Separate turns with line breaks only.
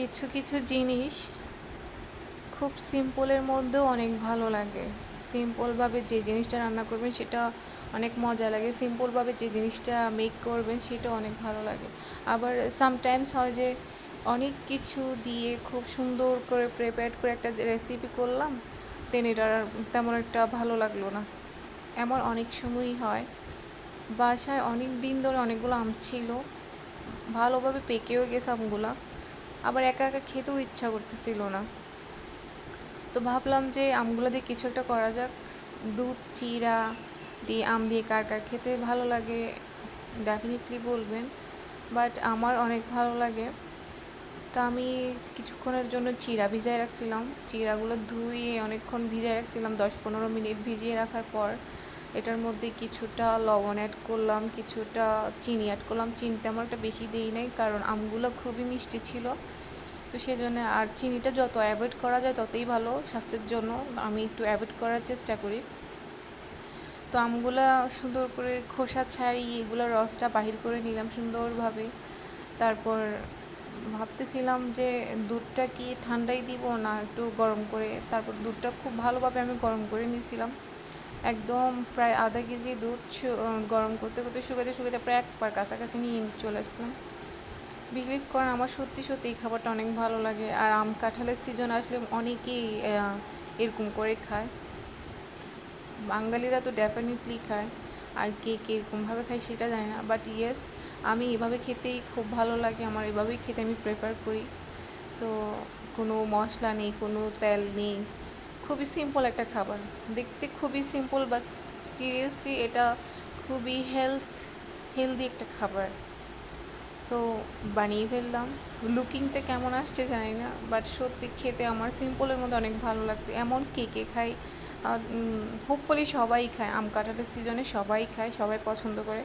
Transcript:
কিছু কিছু জিনিস খুব সিম্পলের মধ্যেও অনেক ভালো লাগে। সিম্পলভাবে যে জিনিসটা রান্না করবেন সেটা অনেক মজা লাগে, সিম্পলভাবে যে জিনিসটা মেক করবেন সেটা অনেক ভালো লাগে। আবার সামটাইমস হয় যে অনেক কিছু দিয়ে খুব সুন্দর করে প্রিপেয়ার করে একটা রেসিপি করলাম, দেন এটা তেমন একটা ভালো লাগলো না। এমন অনেক সময়ই হয়। বাসায় অনেক দিন ধরে অনেকগুলো আম ছিল, ভালোভাবে পেকেও গেছে আমগুলা, আবার একা একা খেতেও ইচ্ছা করতেছিল না। তো ভাবলাম যে আমগুলো দিয়ে কিছু একটা করা যাক। দুধ চিরা দিয়ে আম দিয়ে কার কার খেতে ভালো লাগে ডেফিনেটলি বলবেন, বাট আমার অনেক ভালো লাগে। তো আমি কিছুক্ষণের জন্য চিরা ভিজায় রাখছিলাম, চিরাগুলো ধুয়ে অনেকক্ষণ ভিজায় রাখছিলাম, 10-15 মিনিট ভিজিয়ে রাখার পর এটার মধ্যে কিছুটা লবণ অ্যাড করলাম, কিছুটা চিনি অ্যাড করলাম। চিনি তেমন একটা বেশি দিই নাই কারণ আমগুলো খুবই মিষ্টি ছিল, তো সেই জন্য। আর চিনিটা যত অ্যাভয়েড করা যায় ততই ভালো স্বাস্থ্যের জন্য, আমি একটু অ্যাভয়েড করার চেষ্টা করি। তো আমগুলা সুন্দর করে খোসা ছাড়িয়ে এগুলোর রসটা বাহির করে নিলাম সুন্দরভাবে। তারপর ভাবতেছিলাম যে দুধটা কি ঠান্ডাই দিব না একটু গরম করে। তারপর দুধটা খুব ভালোভাবে আমি গরম করে নিয়েছিলাম, একদম প্রায় আধা কেজি দুধ গরম করতে করতে শুকাতে শুকাতে প্রায় একবার কাছাকাছি নিয়ে চলে আসলাম। বিলিভ করেন আমার সত্যি সত্যি এই খাবারটা অনেক ভালো লাগে। আর আম কাঁঠালের সিজন আসলে অনেকেই এরকম করে খায়, বাঙালিরা তো ডেফিনেটলি খায়। আর কে কে এরকমভাবে খায় সেটা জানি না, বাট ইয়েস, আমি এভাবে খেতেই খুব ভালো লাগে, আমার এভাবেই খেতে আমি প্রেফার করি। সো কোনো মশলা নেই, কোনো তেল নেই, খুবই সিম্পল একটা খাবার, দেখতে খুবই সিম্পল, বাট সিরিয়াসলি এটা খুবই হেলদি একটা খাবার। সো বানিয়ে ফেললাম। লুকিংটা কেমন আসছে জানি না, বাট সত্যি খেতে আমার সিম্পলের মধ্যে অনেক ভালো লাগছে। এমন কে কে খায়, হোপফুলি সবাই খায়, আম কাঁঠালের সিজনে সবাই খায়, সবাই পছন্দ করে।